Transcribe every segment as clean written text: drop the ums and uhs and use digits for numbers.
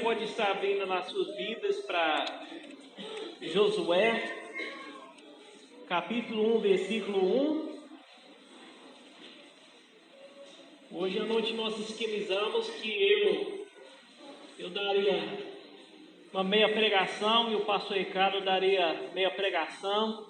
Pode estar abrindo nas suas Bíblias para Josué, capítulo 1, versículo 1. Hoje à noite nós esquemizamos que eu daria uma meia pregação e o pastor Ricardo daria meia pregação.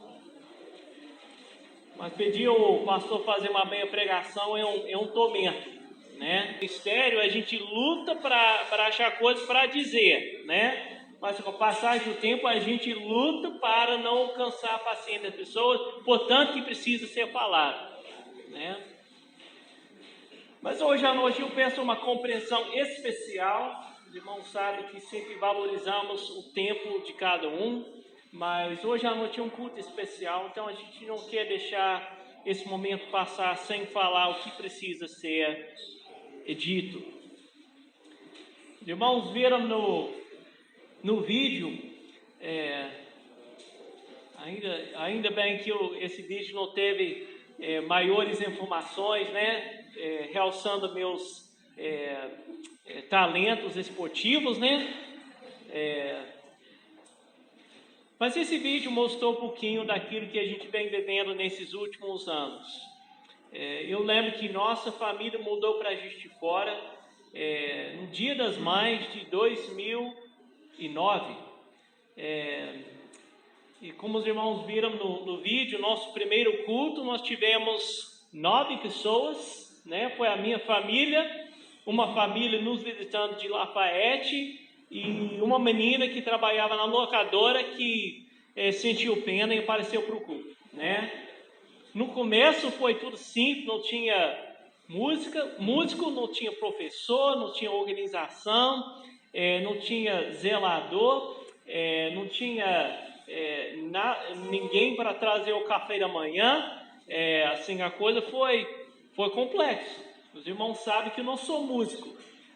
Mas pedir ao pastor fazer uma meia pregação é um tormento, né? Mistério, a gente luta para achar coisas para dizer, né? Mas com a passagem do tempo a gente luta para não alcançar a paciência das pessoas, portanto que precisa ser falado, né? Mas hoje à noite eu peço uma compreensão especial. Os irmãos sabem que sempre valorizamos o tempo de cada um, mas hoje à noite é um culto especial, então a gente não quer deixar esse momento passar sem falar o que precisa ser dito. Os irmãos viram no vídeo, ainda bem que esse vídeo não teve maiores informações, né? Realçando meus talentos esportivos, né? Mas esse vídeo mostrou um pouquinho daquilo que a gente vem vivendo nesses últimos anos. Eu lembro que nossa família mudou para Juiz de Fora no Dia das Mães de 2009. E como os irmãos viram no vídeo, nosso primeiro culto, nós tivemos 9 pessoas, né? Foi a minha família, uma família nos visitando de Lafayette e uma menina que trabalhava na locadora que sentiu pena e apareceu para o culto, né? No começo foi tudo simples, não tinha músico, não tinha professor, não tinha organização, não tinha zelador, não tinha ninguém para trazer o café da manhã. Assim, a coisa foi complexa. Os irmãos sabem que eu não sou músico.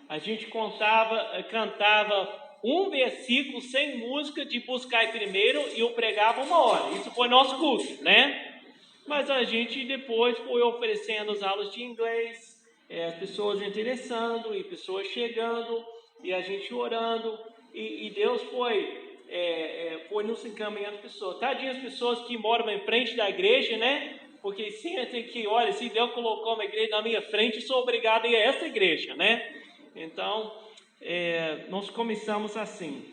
A gente cantava um versículo sem música de Buscai primeiro e eu pregava 1 hora. Isso foi nosso culto, né? Mas a gente depois foi oferecendo as aulas de inglês, as pessoas interessando e pessoas chegando e a gente orando e Deus foi nos encaminhando pessoas. Tadinhas pessoas que moram em frente da igreja, né? Porque sentem que, olha, se Deus colocou uma igreja na minha frente, sou obrigado a ir a essa igreja, né? Então, nós começamos assim.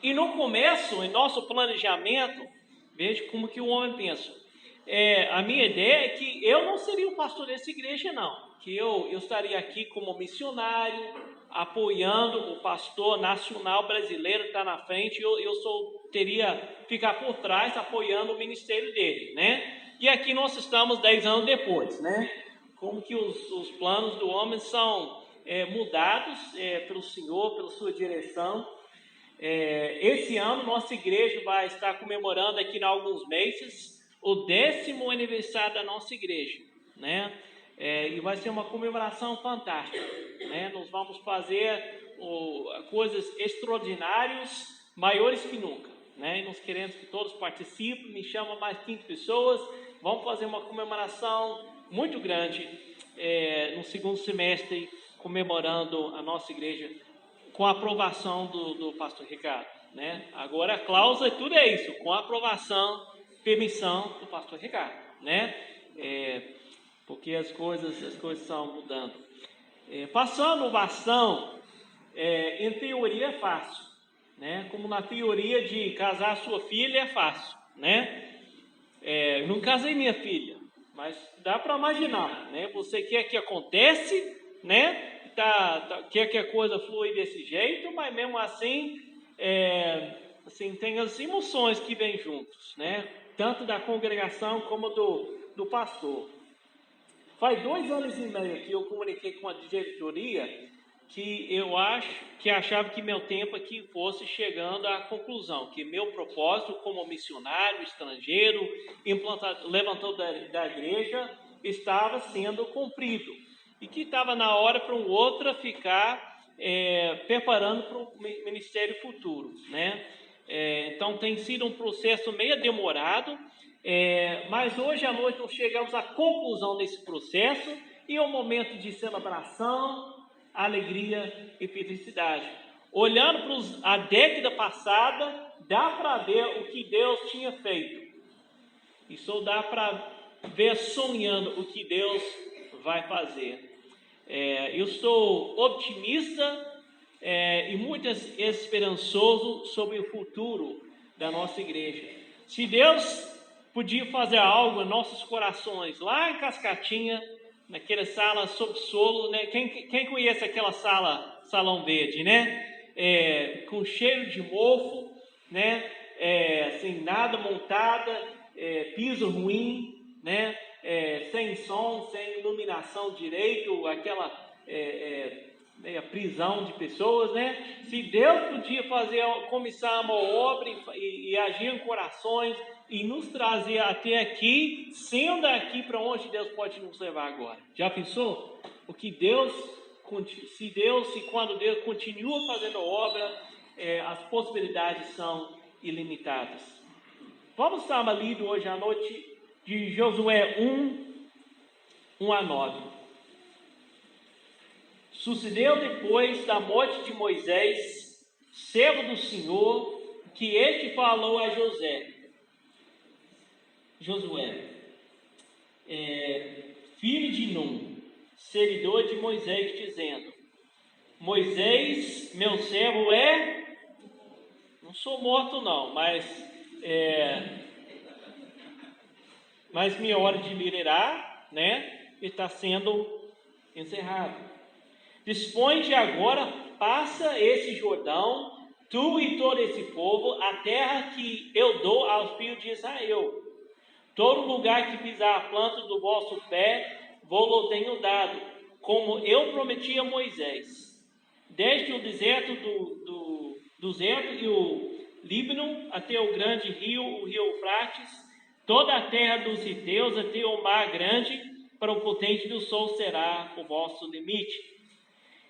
E no começo, em nosso planejamento, veja como que o homem pensa. A minha ideia é que eu não seria o pastor dessa igreja, não. Que eu estaria aqui como missionário, apoiando o pastor nacional brasileiro que está na frente. Teria ficar por trás, apoiando o ministério dele, né? E aqui nós estamos 10 anos depois, né? Como que os planos do homem são mudados pelo Senhor, pela sua direção. Esse ano nossa igreja vai estar comemorando aqui em alguns meses o 10º aniversário da nossa igreja, né? E vai ser uma comemoração fantástica, né? Nós vamos fazer coisas extraordinárias, maiores que nunca, né? E nós queremos que todos participem, me chamam mais 15 pessoas, vamos fazer uma comemoração muito grande no segundo semestre, comemorando a nossa igreja com a aprovação do pastor Ricardo, né? Agora a cláusula tudo é isso, com a aprovação, permissão do pastor Ricardo, né? Porque as coisas estão mudando. Passando o bastão, em teoria é fácil, né? Como na teoria de casar sua filha é fácil, né? Não casei minha filha, mas dá para imaginar, né? Você quer que acontece, né? Quer que a coisa flui desse jeito, mas mesmo assim, tem as emoções que vêm juntos, né? Tanto da congregação como do pastor. Faz 2 anos e meio que eu comuniquei com a diretoria que achava que meu tempo aqui fosse chegando à conclusão, que meu propósito como missionário estrangeiro, levantador da igreja, estava sendo cumprido. E que estava na hora para um outro ficar preparando para o ministério futuro, né? Então tem sido um processo meio demorado, mas hoje à noite nós chegamos à conclusão desse processo e é um momento de celebração, alegria e felicidade. Olhando para a década passada, dá para ver o que Deus tinha feito. E só dá para ver sonhando o que Deus vai fazer. Eu sou otimista e muito esperançoso sobre o futuro da nossa igreja. Se Deus podia fazer algo em nossos corações, lá em Cascatinha, naquela sala subsolo, né? Quem conhece aquela salão verde, né? Com cheiro de mofo, né? Sem nada montada, piso ruim, né? Sem som, sem iluminação direito, aquela prisão de pessoas, né? Se Deus podia começar uma obra e agir em corações e nos trazer até aqui, sendo daqui para onde Deus pode nos levar agora. Já pensou? O que quando Deus continua fazendo obra, as possibilidades são ilimitadas. Vamos estar lido hoje à noite de Josué 1 a 9. Sucedeu depois da morte de Moisés, servo do Senhor, que este falou a Josué, filho de Num, servidor de Moisés, dizendo: Moisés, meu servo, não sou morto não, mas minha hora de liderar, né, está sendo encerrada. Dispõe-te agora, passa esse Jordão, tu e todo esse povo, a terra que eu dou aos filhos de Israel. Todo lugar que pisar a planta do vosso pé, vou-lo tenho dado, como eu prometi a Moisés. Desde o deserto do deserto e o Líbano até o grande rio, o rio Eufrates, toda a terra dos Hiteus até o mar grande, para o potente do sol será o vosso limite.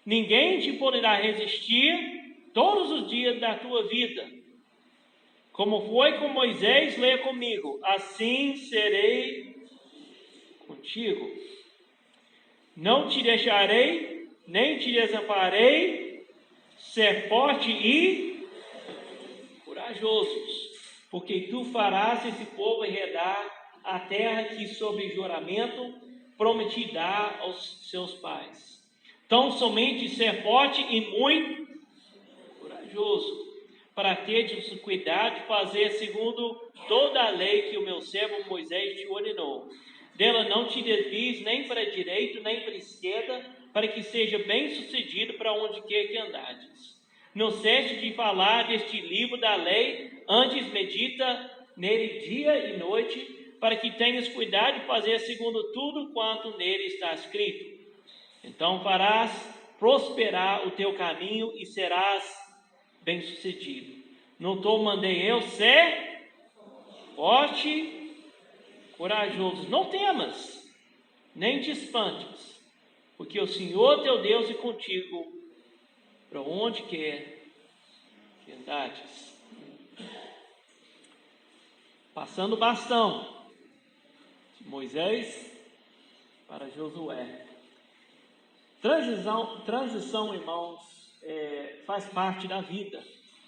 Ninguém te poderá resistir todos os dias da tua vida. Como foi com Moisés, leia comigo: assim serei contigo. Não te deixarei, nem te desampararei. Ser forte e corajosos, porque tu farás esse povo herdar a terra que, sob juramento, prometi dar aos seus pais. Então, somente ser forte e muito corajoso, para teres o cuidado de fazer segundo toda a lei que o meu servo Moisés te ordenou. Dela não te desvies nem para a direita, nem para a esquerda, para que seja bem sucedido para onde quer que andares. Não cesse de falar deste livro da lei, antes medita nele dia e noite, para que tenhas cuidado de fazer segundo tudo quanto nele está escrito. Então farás prosperar o teu caminho e serás bem-sucedido. Não te mandei eu ser forte, corajoso. Não temas, nem te espantes, porque o Senhor teu Deus é contigo, para onde quer que andares. Passando o bastão de Moisés para Josué. Transição, irmãos, faz parte da vida,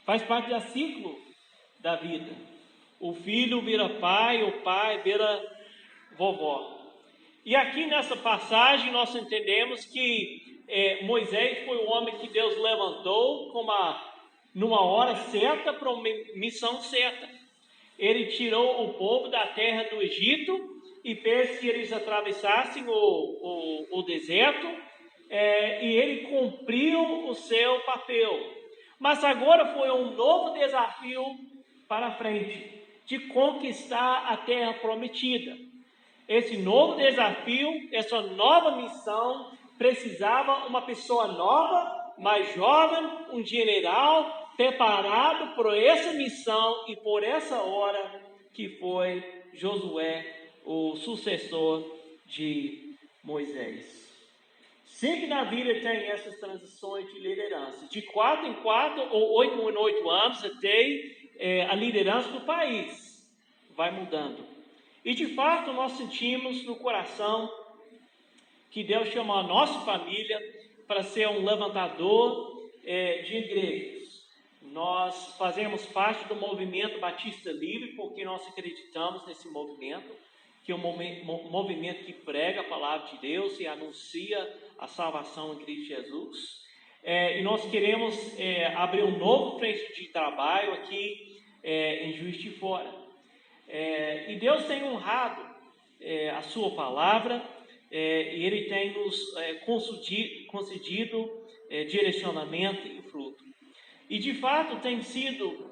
faz parte do ciclo da vida. O filho vira pai, o pai vira vovó. E aqui nessa passagem nós entendemos que Moisés foi o homem que Deus levantou numa hora certa para uma missão certa. Ele tirou o povo da terra do Egito e fez que eles atravessassem o deserto. E ele cumpriu o seu papel. Mas agora foi um novo desafio para frente, de conquistar a terra prometida. Esse novo desafio, essa nova missão, precisava uma pessoa nova, mais jovem, um general, preparado por essa missão e por essa hora, que foi Josué, o sucessor de Moisés. Sempre na vida tem essas transições de liderança, de 4 em 4 ou 8 em 8 anos, até a liderança do país vai mudando. E de fato nós sentimos no coração que Deus chamou a nossa família para ser um levantador de igrejas. Nós fazemos parte do movimento Batista Livre porque nós acreditamos nesse movimento, que é um movimento que prega a palavra de Deus e anuncia a salvação em Cristo Jesus. E nós queremos abrir um novo frente de trabalho aqui em Juiz de Fora. E Deus tem honrado a sua palavra, e Ele tem nos concedido direcionamento e fruto. E de fato tem sido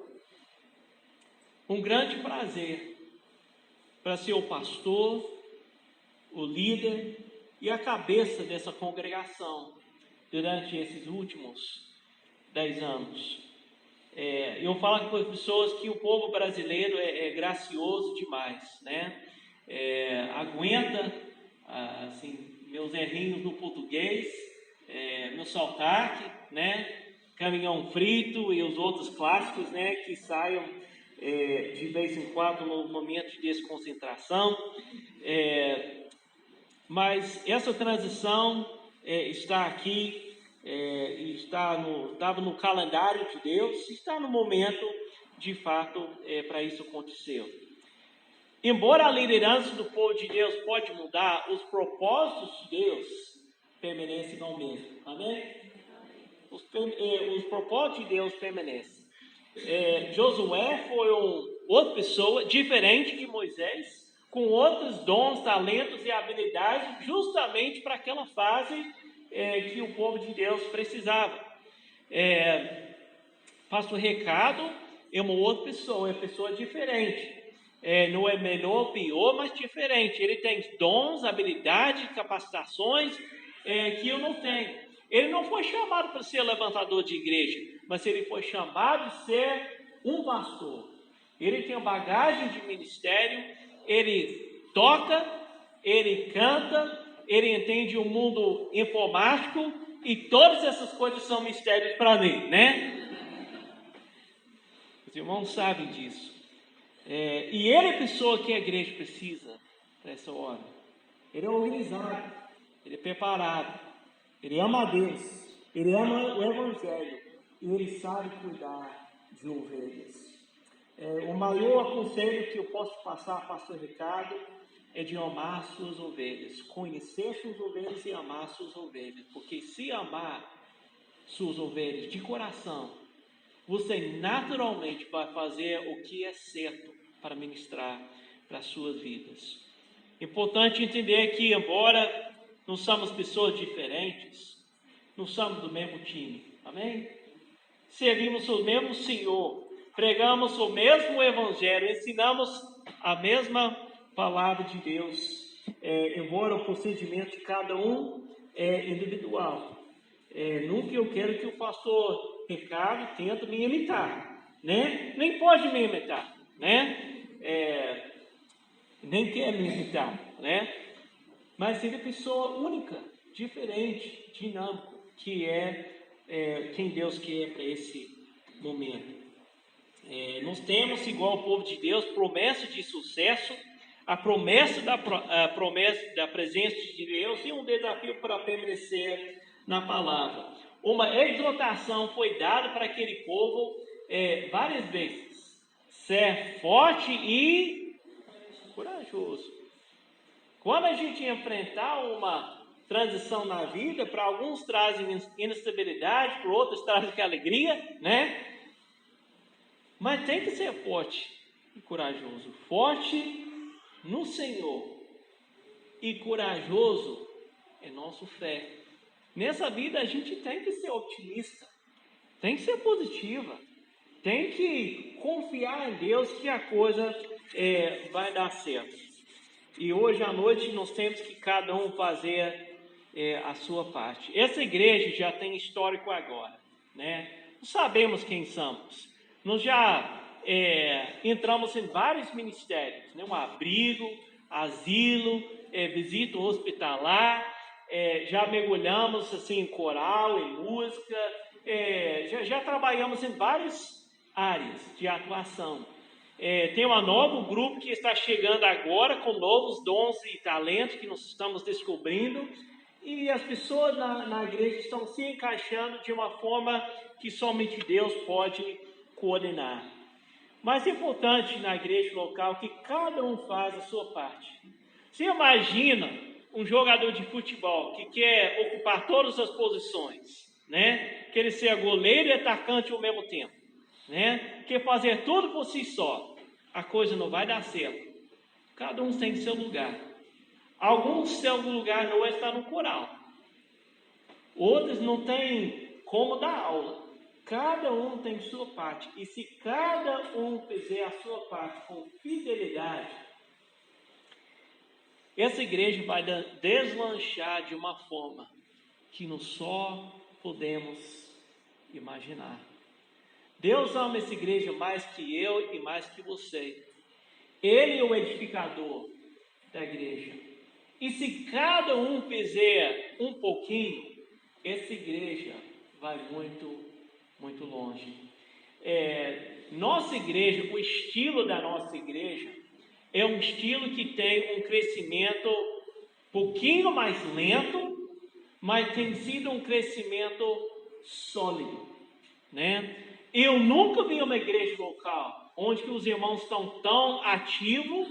um grande prazer para ser o pastor, o líder e a cabeça dessa congregação durante esses últimos 10 anos. Eu falo com as pessoas que o povo brasileiro é gracioso demais, né? Aguenta assim, meus errinhos no português, meu sotaque, né? Caminhão frito e os outros clássicos, né? Que saiam de vez em quando no momento de desconcentração. Mas essa transição está aqui, estava no calendário de Deus, está no momento, de fato, para isso acontecer. Embora a liderança do povo de Deus pode mudar, os propósitos de Deus permanecem ao mesmo. Amém? Os propósitos de Deus permanecem. Josué foi outra pessoa diferente de Moisés, com outros dons, talentos e habilidades, justamente para aquela fase que o povo de Deus precisava. Pastor Ricardo é uma outra pessoa, é uma pessoa diferente. Não é melhor ou pior, mas diferente. Ele tem dons, habilidades, capacitações que eu não tenho. Ele não foi chamado para ser levantador de igreja, mas ele foi chamado de ser um pastor. Ele tem uma bagagem de ministério, ele toca, ele canta, ele entende o mundo informático e todas essas coisas são mistérios para mim, né? Os irmãos sabem disso. E ele é a pessoa que a igreja precisa para essa hora. Ele é organizado, ele é preparado. Ele ama a Deus, ele ama o Evangelho e ele sabe cuidar de ovelhas. O maior conselho que eu posso passar, pastor Ricardo, é de amar suas ovelhas, conhecer suas ovelhas e amar suas ovelhas. Porque se amar suas ovelhas de coração, você naturalmente vai fazer o que é certo para ministrar para as suas vidas. Importante entender que, embora não somos pessoas diferentes, não somos do mesmo time, amém? Servimos o mesmo Senhor, pregamos o mesmo Evangelho, ensinamos a mesma palavra de Deus, embora o procedimento de cada um é individual. Nunca eu quero que o pastor Ricardo tente me imitar, né? Nem pode me imitar, né? Nem quer me imitar, né? Mas ele é pessoa única, diferente, dinâmico, que quem Deus quer para esse momento. Nós temos, igual o povo de Deus, promessa de sucesso, a promessa da presença de Deus e um desafio para permanecer na palavra. Uma exortação foi dada para aquele povo várias vezes: ser forte e corajoso. Quando a gente enfrentar uma transição na vida, para alguns trazem instabilidade, para outros trazem alegria, né? Mas tem que ser forte e corajoso. Forte no Senhor e corajoso é nossa fé. Nessa vida a gente tem que ser otimista, tem que ser positiva, tem que confiar em Deus que a coisa vai dar certo. E hoje à noite nós temos que cada um fazer a sua parte. Essa igreja já tem histórico agora, né? Nós sabemos quem somos. Nós já entramos em vários ministérios, né? Um abrigo, asilo, visita hospitalar, já mergulhamos assim, em coral, em música, já trabalhamos em várias áreas de atuação. Tem um novo grupo que está chegando agora com novos dons e talentos que nós estamos descobrindo. E as pessoas na igreja estão se encaixando de uma forma que somente Deus pode coordenar. Mas é importante na igreja local que cada um faz a sua parte. Você imagina um jogador de futebol que quer ocupar todas as posições, né? Quer ser goleiro e atacante ao mesmo tempo, né? Quer fazer tudo por si só. A coisa não vai dar certo. Cada um tem seu lugar. Alguns seu lugar não está no coral. Outros não têm como dar aula. Cada um tem sua parte. E se cada um fizer a sua parte com fidelidade, essa igreja vai deslanchar de uma forma que nós só podemos imaginar. Deus ama essa igreja mais que eu e mais que você. Ele é o edificador da igreja. E se cada um fizer um pouquinho, essa igreja vai muito, muito longe. Nossa igreja, o estilo da nossa igreja, é um estilo que tem um crescimento pouquinho mais lento, mas tem sido um crescimento sólido, né? Eu nunca vi uma igreja local onde os irmãos estão tão ativos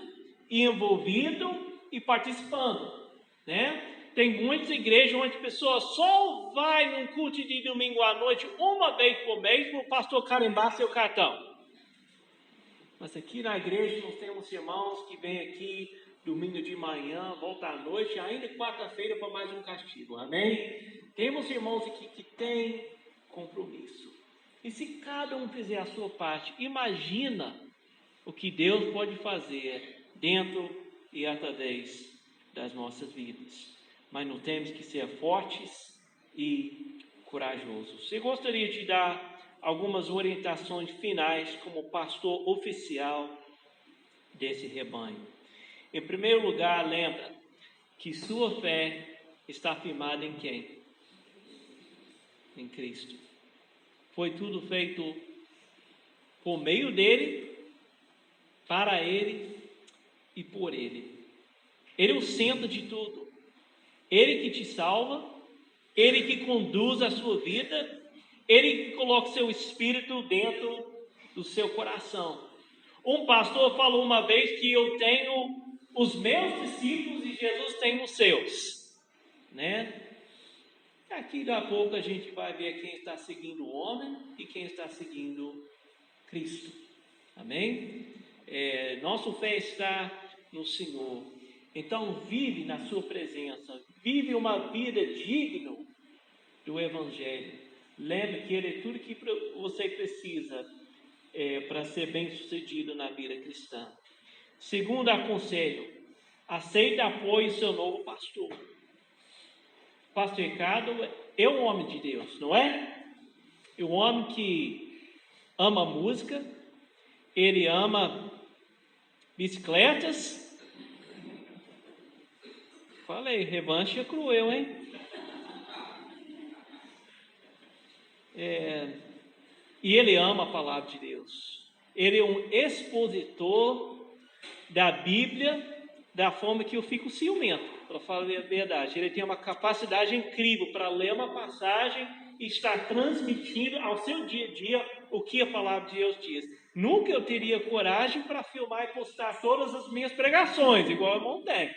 e envolvidos e participando, né? Tem muitas igrejas onde a pessoa só vai num culto de domingo à noite uma vez por mês para o pastor carimbar seu cartão. Mas aqui na igreja nós temos irmãos que vêm aqui domingo de manhã, volta à noite, ainda quarta-feira para mais um castigo, amém? Temos irmãos aqui que têm compromisso. E se cada um fizer a sua parte, imagina o que Deus pode fazer dentro e através das nossas vidas. Mas não temos que ser fortes e corajosos. Eu gostaria de dar algumas orientações finais como pastor oficial desse rebanho. Em primeiro lugar, lembra que sua fé está firmada em quem? Em Cristo. Foi tudo feito por meio dele, para ele e por ele. Ele é o centro de tudo. Ele que te salva, ele que conduz a sua vida, ele que coloca seu espírito dentro do seu coração. Um pastor falou uma vez que eu tenho os meus discípulos e Jesus tem os seus, né? Aqui daqui a pouco a gente vai ver quem está seguindo o homem e quem está seguindo Cristo. Amém? Nosso fé está no Senhor. Então vive na sua presença, vive uma vida digna do Evangelho. Lembre que Ele é tudo que você precisa para ser bem sucedido na vida cristã. Segundo aconselho, aceite e apoie seu novo pastor. Pastor Ricardo é um homem de Deus, não é? É um homem que ama música, ele ama bicicletas. Falei, revanche é cruel, hein? E ele ama a palavra de Deus. Ele é um expositor da Bíblia da forma que eu fico ciumento, para falar a verdade. Ele tem uma capacidade incrível para ler uma passagem e estar transmitindo ao seu dia a dia o que a palavra de Deus diz. Nunca eu teria coragem para filmar e postar todas as minhas pregações, igual eu montei.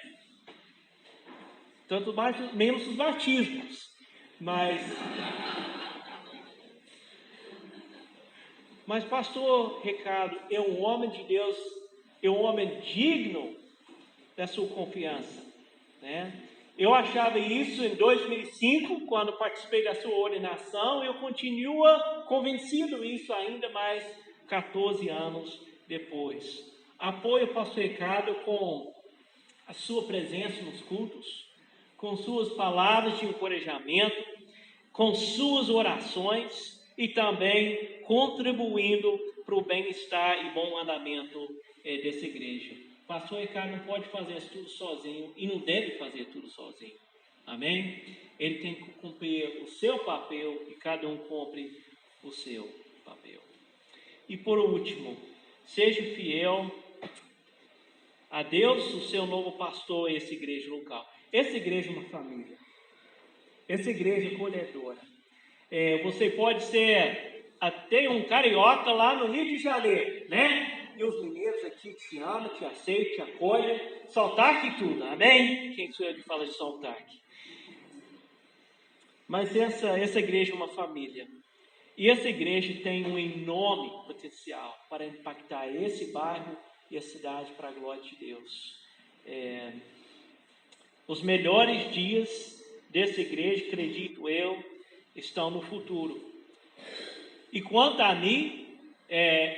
Tanto mais, menos os batismos. Mas pastor Ricardo é um homem de Deus, é um homem digno da sua confiança, né? Eu achava isso em 2005, quando participei da sua ordenação, e eu continuo convencido disso ainda mais 14 anos depois. Apoio o pastor Ricardo com a sua presença nos cultos, com suas palavras de encorajamento, com suas orações e também contribuindo para o bem-estar e bom andamento dessa igreja. O pastor Ricardo não pode fazer tudo sozinho e não deve fazer tudo sozinho. Amém? Ele tem que cumprir o seu papel e cada um cumpre o seu papel. E por último, seja fiel a Deus, o seu novo pastor e essa igreja local. Essa igreja é uma família. essa igreja acolhedora. Você pode ser até um carioca lá no Rio de Janeiro, né? E os mineiros aqui te amam, te aceitam, te acolhem. Sotaque e tudo, amém? Quem sou eu de falar de sotaque? Mas essa igreja é uma família. E essa igreja tem um enorme potencial para impactar esse bairro e a cidade para a glória de Deus. Os melhores dias dessa igreja, acredito eu, estão no futuro. E quanto a mim,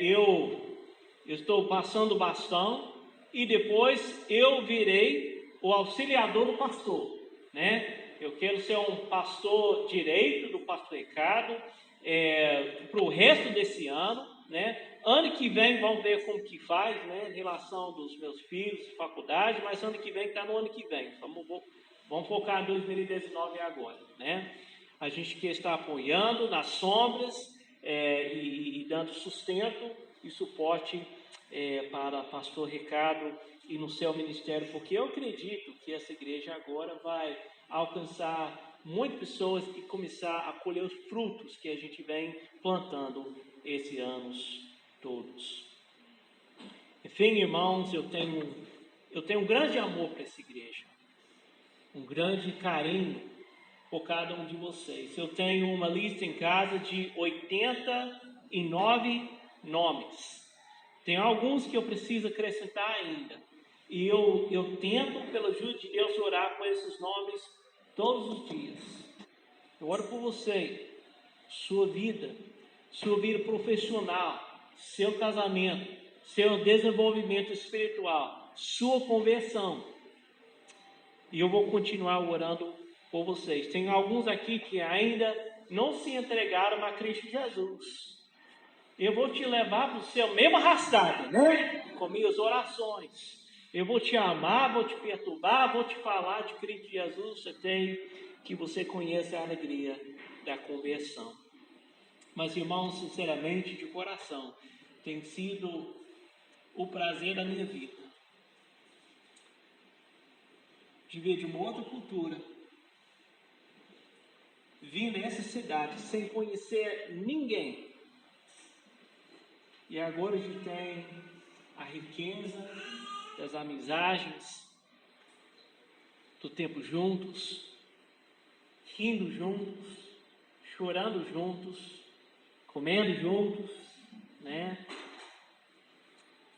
eu estou passando o bastão e depois eu virei o auxiliador do pastor, né? Eu quero ser um pastor direito do pastor Ricardo para o resto desse ano, né? Ano que vem vamos ver como que faz, né? Em relação dos meus filhos, faculdade, mas ano que vem está no ano que vem. Vamos focar em 2019 agora, né? A gente quer estar apoiando nas sombras e dando sustento e suporte para pastor Ricardo e no seu ministério, porque eu acredito que essa igreja agora vai alcançar muitas pessoas e começar a colher os frutos que a gente vem plantando esses anos todos. Enfim, irmãos, eu tenho um grande amor para essa igreja, um grande carinho por cada um de vocês. Eu tenho uma lista em casa de 89 nomes. Tem alguns que eu preciso acrescentar ainda. E eu tento, pela ajuda de Deus, orar com esses nomes todos os dias. Eu oro por você, sua vida profissional, seu casamento, seu desenvolvimento espiritual, sua conversão. E eu vou continuar orando por vocês. Tem alguns aqui que ainda não se entregaram a Cristo Jesus. Eu vou te levar para o céu mesmo arrastado, né? Com minhas orações. Eu vou te amar, vou te perturbar, vou te falar de Cristo Jesus até que você conheça a alegria da conversão. Mas, irmãos, sinceramente, de coração, tem sido o prazer da minha vida de ver de uma outra cultura, vir nessa cidade sem conhecer ninguém. E agora a gente tem a riqueza das amizades, do tempo juntos, rindo juntos, chorando juntos, comendo juntos, né?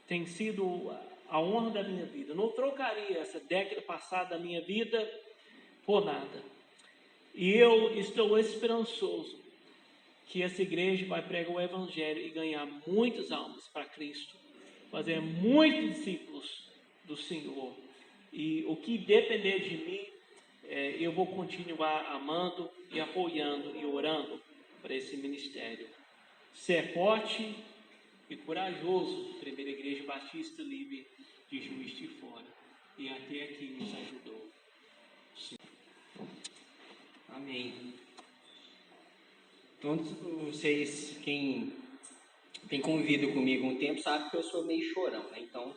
Tem sido a honra da minha vida. Não trocaria essa década passada da minha vida por nada. E eu estou esperançoso que essa igreja vai pregar o Evangelho e ganhar muitas almas para Cristo, fazer muitos discípulos do Senhor. E o que depender de mim, eu vou continuar amando e apoiando e orando para esse ministério. Ser forte e corajoso, Primeira Igreja Batista Livre de Juiz de Fora. E até aqui nos ajudou. Sim. Amém. Todos vocês, quem tem convivido comigo um tempo, sabe que eu sou meio chorão, né? Então,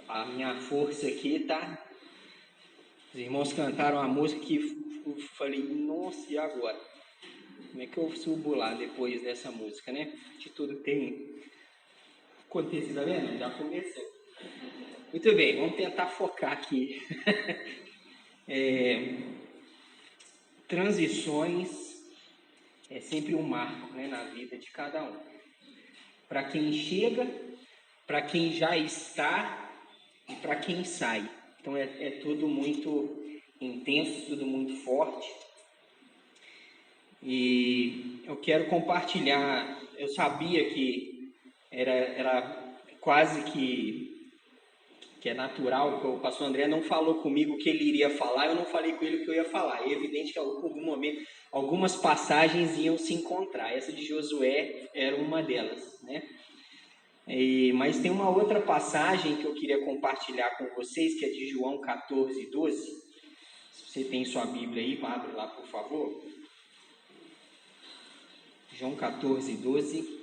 a minha força aqui tá... Os irmãos cantaram a música que eu falei, nossa, e agora? Como é que eu subo lá depois dessa música, né? De tudo tem acontecido, tá vendo? Já comecei. Muito bem, vamos tentar focar aqui. Transições é sempre um marco, né, na vida de cada um. Para quem chega, para quem já está e para quem sai. Então é tudo muito intenso, tudo muito forte. E eu quero compartilhar, eu sabia que era quase que é natural, que o pastor André não falou comigo o que ele iria falar, eu não falei com ele o que eu ia falar. É evidente que em algum momento, algumas passagens iam se encontrar. Essa de Josué era uma delas, né? Mas tem uma outra passagem que eu queria compartilhar com vocês, que é de João 14, 12. Se você tem sua Bíblia aí, abre lá, por favor. João 14, 12.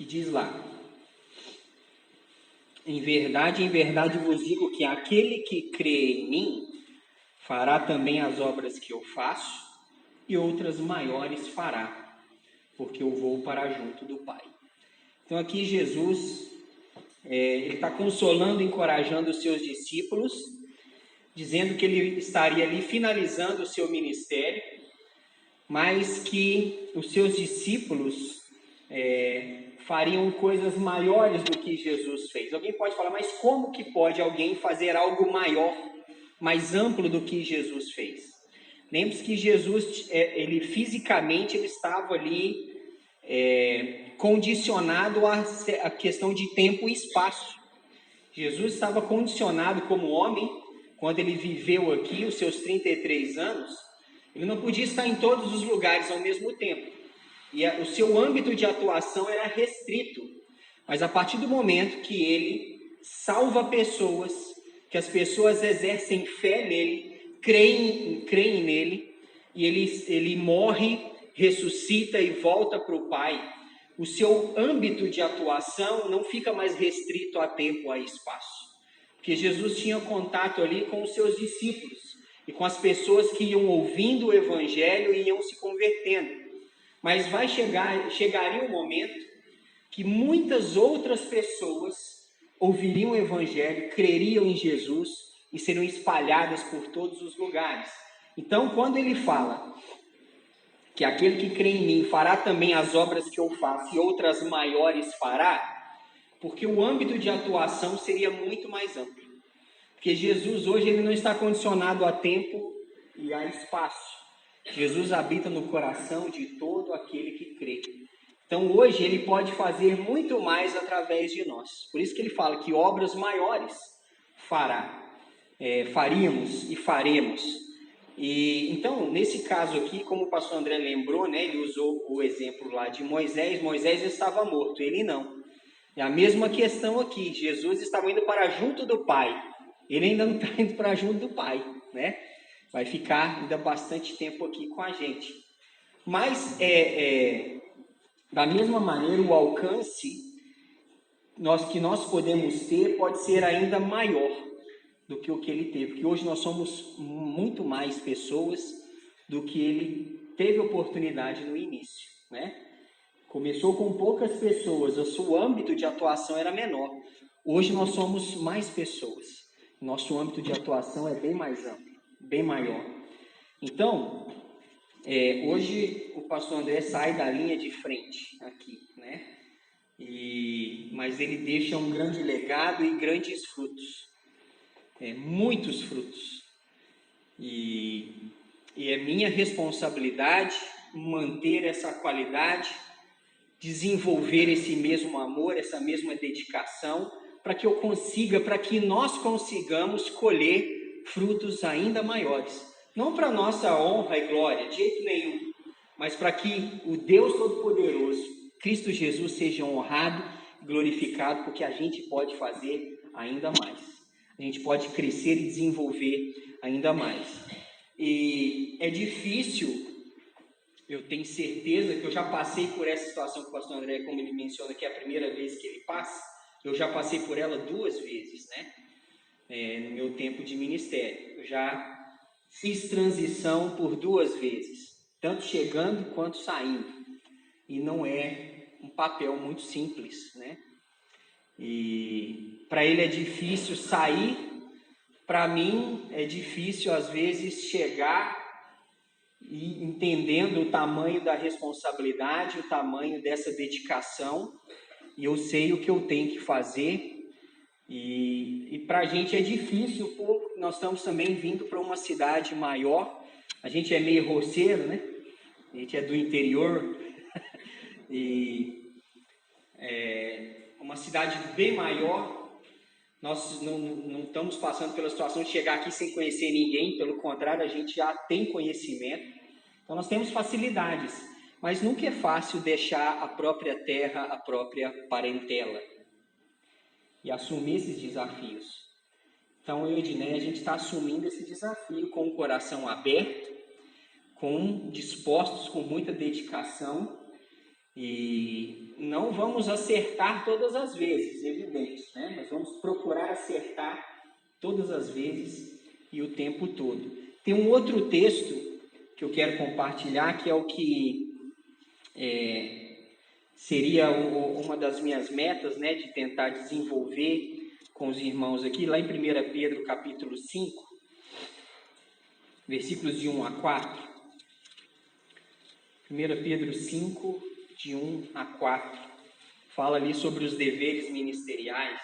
que diz lá: em verdade vos digo que aquele que crê em mim fará também as obras que eu faço, e outras maiores fará, porque eu vou para junto do Pai. Então aqui Jesus ele está consolando, encorajando os seus discípulos, dizendo que ele estaria ali finalizando o seu ministério, mas que os seus discípulos fariam coisas maiores do que Jesus fez. Alguém pode falar, mas como que pode alguém fazer algo maior, mais amplo do que Jesus fez? Lembre-se que Jesus, ele fisicamente, ele estava ali condicionado à questão de tempo e espaço. Jesus estava condicionado como homem, quando ele viveu aqui os seus 33 anos, ele não podia estar em todos os lugares ao mesmo tempo. E o seu âmbito de atuação era restrito. Mas a partir do momento que ele salva pessoas, que as pessoas exercem fé nele, creem nele, e ele morre, ressuscita e volta para o Pai, o seu âmbito de atuação não fica mais restrito a tempo, a espaço. Porque Jesus tinha contato ali com os seus discípulos e com as pessoas que iam ouvindo o Evangelho e iam se convertendo. Mas chegaria um momento que muitas outras pessoas ouviriam o Evangelho, creriam em Jesus e seriam espalhadas por todos os lugares. Então, quando ele fala que aquele que crê em mim fará também as obras que eu faço e outras maiores fará, porque o âmbito de atuação seria muito mais amplo. Porque Jesus hoje ele não está condicionado a tempo e a espaço. Jesus habita no coração de todo aquele que crê. Então hoje ele pode fazer muito mais através de nós. Por isso que ele fala que obras maiores faríamos e faremos. E então, nesse caso aqui, como o pastor André lembrou, né, ele usou o exemplo lá de Moisés. Moisés estava morto, ele não. É a mesma questão aqui. Jesus estava indo para junto do Pai. Ele ainda não está indo para junto do Pai, né? Vai ficar ainda bastante tempo aqui com a gente. Mas, da mesma maneira, o alcance que nós podemos ter pode ser ainda maior do que o que ele teve. Porque hoje nós somos muito mais pessoas do que ele teve oportunidade no início, né? Começou com poucas pessoas, o seu âmbito de atuação era menor. Hoje nós somos mais pessoas. Nosso âmbito de atuação é bem mais amplo, bem maior. Então, hoje o pastor André sai da linha de frente aqui, né? Mas ele deixa um grande legado e grandes frutos, muitos frutos. E é minha responsabilidade manter essa qualidade, desenvolver esse mesmo amor, essa mesma dedicação, para que nós consigamos colher frutos ainda maiores. Não para nossa honra e glória, de jeito nenhum, mas para que o Deus Todo-Poderoso, Cristo Jesus, seja honrado e glorificado, porque a gente pode fazer ainda mais. A gente pode crescer e desenvolver ainda mais. E é difícil, eu tenho certeza que eu já passei por essa situação com o pastor André, como ele menciona que é a primeira vez que ele passa. Eu já passei por ela 2 vezes, né? No meu tempo de ministério. Eu já fiz transição por 2 vezes, tanto chegando quanto saindo. E não é um papel muito simples, né? E para ele é difícil sair, para mim é difícil às vezes chegar e entendendo o tamanho da responsabilidade, o tamanho dessa dedicação, e eu sei o que eu tenho que fazer, e para a gente é difícil, porque nós estamos também vindo para uma cidade maior, a gente é meio roceiro, né? A gente é do interior, e uma cidade bem maior. Nós não estamos passando pela situação de chegar aqui sem conhecer ninguém, pelo contrário, a gente já tem conhecimento, então nós temos facilidades, mas nunca é fácil deixar a própria terra, a própria parentela e assumir esses desafios. Então eu e Edneia, a gente está assumindo esse desafio com o coração aberto, dispostos, com muita dedicação, E não vamos acertar todas as vezes, evidente, né? Mas vamos procurar acertar todas as vezes e o tempo todo. Tem um outro texto que eu quero compartilhar, que é o que seria uma das minhas metas, né, de tentar desenvolver com os irmãos aqui, lá em 1 Pedro capítulo 5, versículos de 1 a 4. 1 Pedro 5, de 1 a 4, fala ali sobre os deveres ministeriais.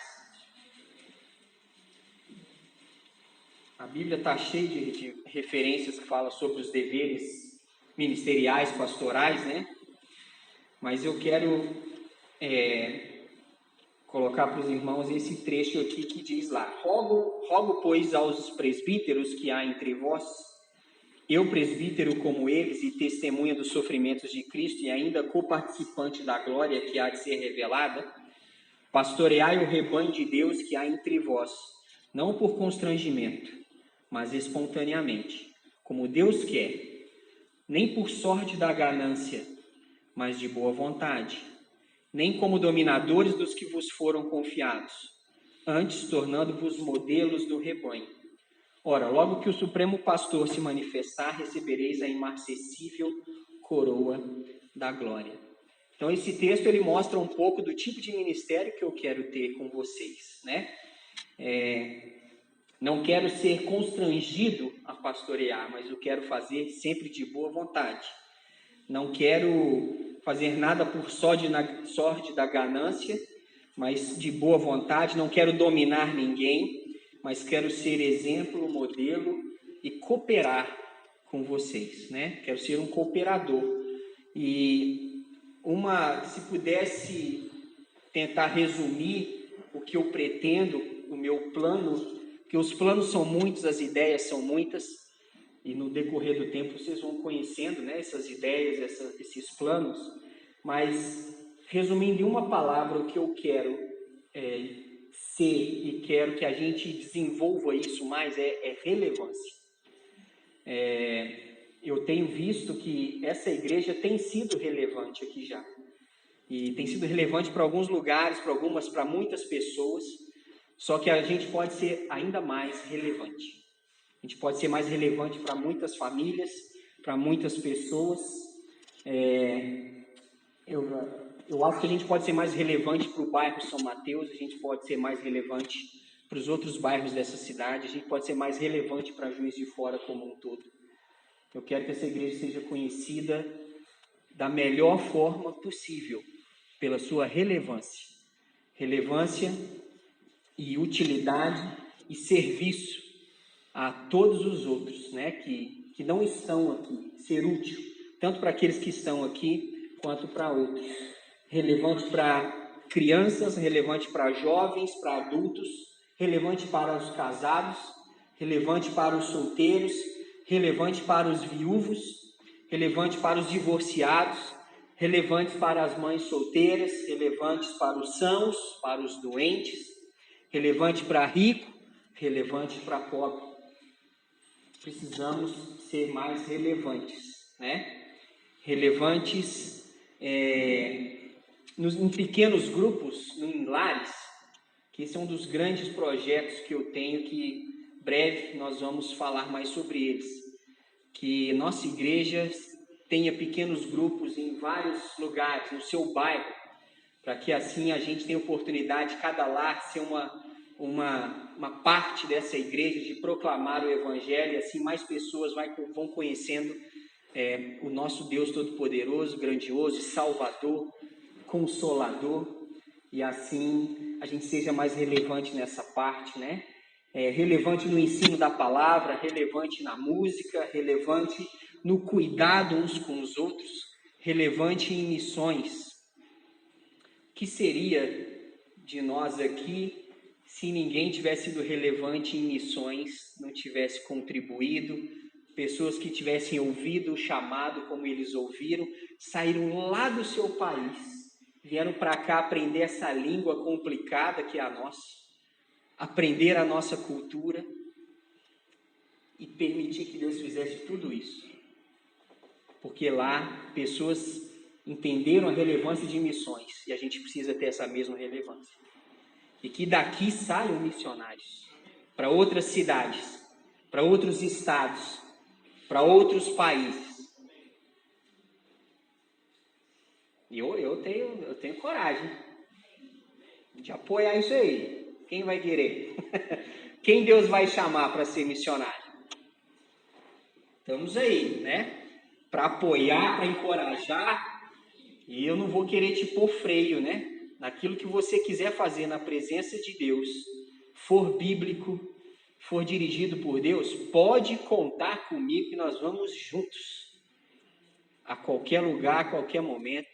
A Bíblia está cheia de referências que falam sobre os deveres ministeriais, pastorais, né? Mas eu quero colocar para os irmãos esse trecho aqui que diz lá: Rogo, pois, aos presbíteros que há entre vós, eu presbítero como eles e testemunha dos sofrimentos de Cristo e ainda coparticipante da glória que há de ser revelada, pastoreai o rebanho de Deus que há entre vós, não por constrangimento, mas espontaneamente, como Deus quer, nem por sorte da ganância, mas de boa vontade, nem como dominadores dos que vos foram confiados, antes tornando-vos modelos do rebanho. Ora, logo que o Supremo Pastor se manifestar, recebereis a imarcessível coroa da glória. Então, esse texto ele mostra um pouco do tipo de ministério que eu quero ter com vocês, né? Não quero ser constrangido a pastorear, mas eu quero fazer sempre de boa vontade. Não quero fazer nada por sorte da ganância, mas de boa vontade. Não quero dominar ninguém, mas quero ser exemplo, modelo e cooperar com vocês, né? Quero ser um cooperador. E se pudesse tentar resumir o que eu pretendo, o meu plano, porque os planos são muitos, as ideias são muitas, e no decorrer do tempo vocês vão conhecendo, né, essas ideias, esses planos, mas resumindo em uma palavra, o que eu quero ser e quero que a gente desenvolva isso mais é relevância. Eu tenho visto que essa igreja tem sido relevante aqui já. E tem sido relevante para alguns lugares, para muitas pessoas, só que a gente pode ser ainda mais relevante. A gente pode ser mais relevante para muitas famílias, para muitas pessoas. Eu acho que a gente pode ser mais relevante para o bairro São Mateus, a gente pode ser mais relevante para os outros bairros dessa cidade, a gente pode ser mais relevante para Juiz de Fora como um todo. Eu quero que essa igreja seja conhecida da melhor forma possível, pela sua relevância. Relevância e utilidade e serviço a todos os outros, né, que não estão aqui. Ser útil, tanto para aqueles que estão aqui, quanto para outros. Relevante para crianças, relevante para jovens, para adultos, relevante para os casados, relevante para os solteiros, relevante para os viúvos, relevante para os divorciados, relevantes para as mães solteiras, relevantes para os sãos, para os doentes, relevante para rico, relevante para pobre. Precisamos ser mais relevantes, né? Relevantes em pequenos grupos, em lares, que esse é um dos grandes projetos que eu tenho, que breve nós vamos falar mais sobre eles. Que nossa igreja tenha pequenos grupos em vários lugares, no seu bairro, para que assim a gente tenha oportunidade, cada lar, ser uma parte dessa igreja, de proclamar o Evangelho, e assim mais pessoas vão conhecendo o nosso Deus Todo-Poderoso, grandioso, Salvador, Consolador, e assim a gente seja mais relevante nessa parte, né? Relevante no ensino da palavra, relevante na música, relevante no cuidado uns com os outros, relevante em missões. O que seria de nós aqui se ninguém tivesse sido relevante em missões, não tivesse contribuído, pessoas que tivessem ouvido o chamado como eles ouviram, saíram lá do seu país, vieram para cá aprender essa língua complicada que é a nossa, aprender a nossa cultura e permitir que Deus fizesse tudo isso. Porque lá, pessoas entenderam a relevância de missões, e a gente precisa ter essa mesma relevância. E que daqui saiam missionários para outras cidades, para outros estados, para outros países. E eu tenho coragem de apoiar isso aí. Quem vai querer? Quem Deus vai chamar para ser missionário? Estamos aí, né? Para apoiar, para encorajar. E eu não vou querer te pôr freio, né? Naquilo que você quiser fazer na presença de Deus, for bíblico, for dirigido por Deus, pode contar comigo que nós vamos juntos. A qualquer lugar, a qualquer momento.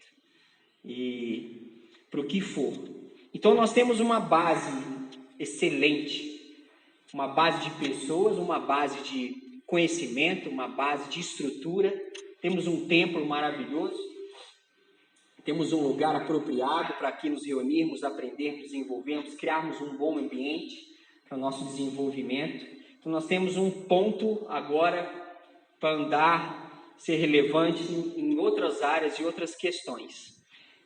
E para o que for. Então nós temos uma base excelente, uma base de pessoas, uma base de conhecimento, uma base de estrutura, temos um templo maravilhoso, temos um lugar apropriado para aqui nos reunirmos, aprendermos, desenvolvermos, criarmos um bom ambiente para o nosso desenvolvimento. Então nós temos um ponto agora para andar, ser relevante em outras áreas e outras questões.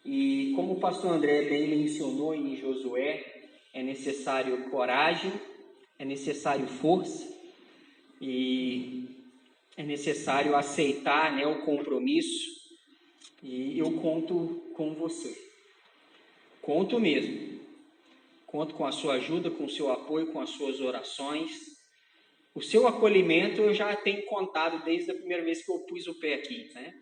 E como o pastor André bem mencionou em Josué, é necessário coragem, é necessário força e é necessário aceitar, né, o compromisso. E eu conto com você. Conto mesmo. Conto com a sua ajuda, com o seu apoio, com as suas orações. O seu acolhimento eu já tenho contado desde a primeira vez que eu pus o pé aqui, né?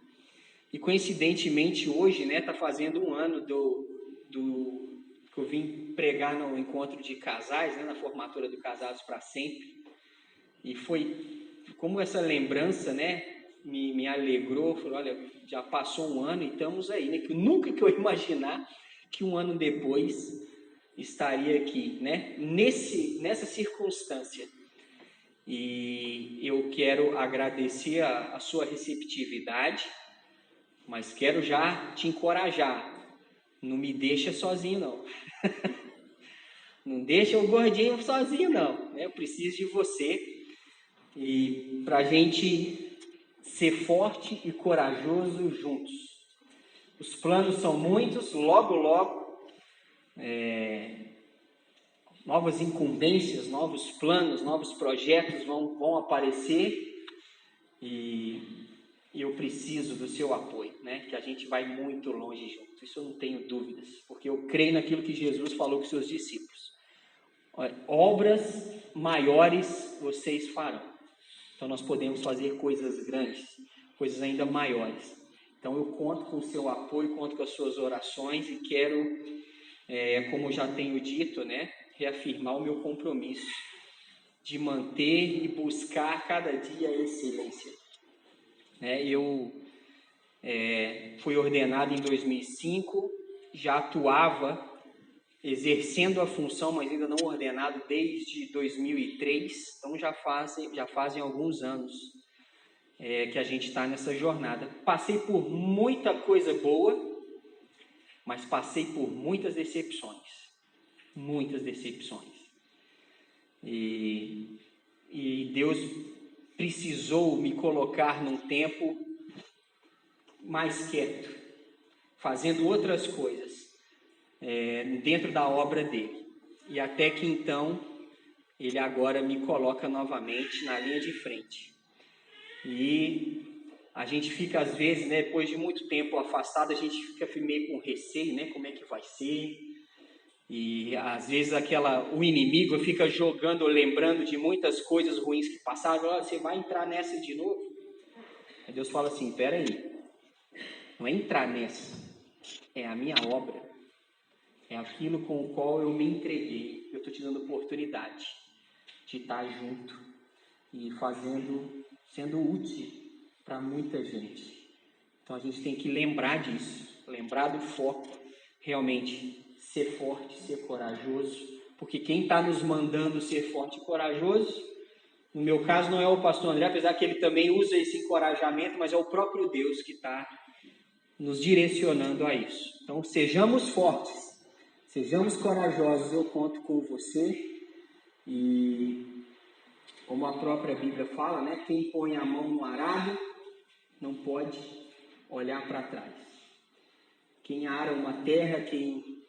E coincidentemente hoje, né, está fazendo um ano que eu vim pregar no encontro de casais, né, na formatura do Casados para Sempre. E foi como essa lembrança, né, me alegrou. Falei, olha, já passou um ano e estamos aí, né? Nunca que eu imaginar que um ano depois estaria aqui, né, nessa circunstância. E eu quero agradecer a sua receptividade, mas quero já te encorajar. Não me deixa sozinho, não. Não deixa o gordinho sozinho, não. Eu preciso de você. E para a gente ser forte e corajoso juntos. Os planos são muitos, logo, novas incumbências, novos planos, novos projetos vão aparecer. E eu preciso do seu apoio, né? Que a gente vai muito longe junto. Isso eu não tenho dúvidas, porque eu creio naquilo que Jesus falou com seus discípulos. Obras maiores vocês farão. Então nós podemos fazer coisas grandes, coisas ainda maiores. Então eu conto com o seu apoio, conto com as suas orações e quero, como já tenho dito, né, reafirmar o meu compromisso de manter e buscar cada dia a excelência. Eu fui ordenado em 2005, já atuava exercendo a função, mas ainda não ordenado desde 2003, então já fazem alguns anos que a gente está nessa jornada. Passei por muita coisa boa, mas passei por muitas decepções. E Deus precisou me colocar num tempo mais quieto, fazendo outras coisas dentro da obra dele. E até que então, ele agora me coloca novamente na linha de frente. E a gente fica, às vezes, né, depois de muito tempo afastado, a gente fica meio com receio, né, como é que vai ser. E às vezes o inimigo fica jogando, lembrando de muitas coisas ruins que passaram. Você vai entrar nessa de novo? Aí Deus fala assim, peraí, não é entrar nessa, é a minha obra, é aquilo com o qual eu me entreguei. Eu estou te dando oportunidade de estar junto e sendo útil para muita gente. Então a gente tem que lembrar disso, lembrar do foco, realmente ser forte, ser corajoso, porque quem está nos mandando ser forte e corajoso, no meu caso não é o pastor André, apesar que ele também usa esse encorajamento, mas é o próprio Deus que está nos direcionando a isso. Então sejamos fortes, sejamos corajosos, eu conto com você. E como a própria Bíblia fala, né, quem põe a mão no arado não pode olhar para trás. Quem ara uma terra, quem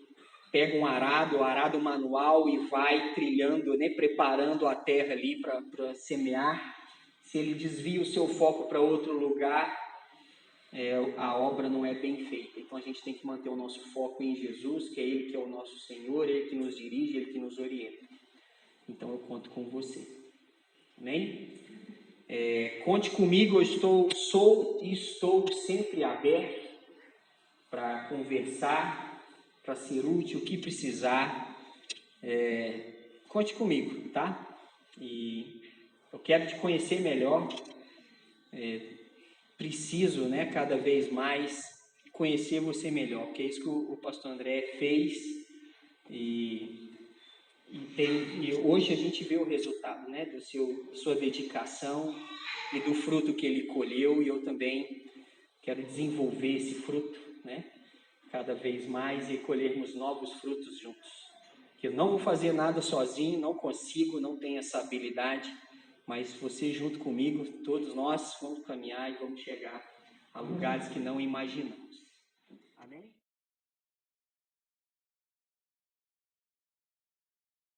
pega um arado manual e vai trilhando, né, preparando a terra ali para semear, se ele desvia o seu foco para outro lugar, a obra não é bem feita. Então a gente tem que manter o nosso foco em Jesus, que é Ele que é o nosso Senhor, Ele que nos dirige, Ele que nos orienta. Então eu conto com você. Amém? Conte comigo, eu sou e estou sempre aberto para conversar, para ser útil, o que precisar. Conte comigo, tá? E eu quero te conhecer melhor. Preciso, né, cada vez mais conhecer você melhor, porque é isso que o pastor André fez e hoje a gente vê o resultado, né, sua dedicação e do fruto que ele colheu, e eu também quero desenvolver esse fruto, né, cada vez mais, e colhermos novos frutos juntos. Que eu não vou fazer nada sozinho, não consigo, não tenho essa habilidade, mas você junto comigo, todos nós vamos caminhar e vamos chegar a lugares que não imaginamos. Amém?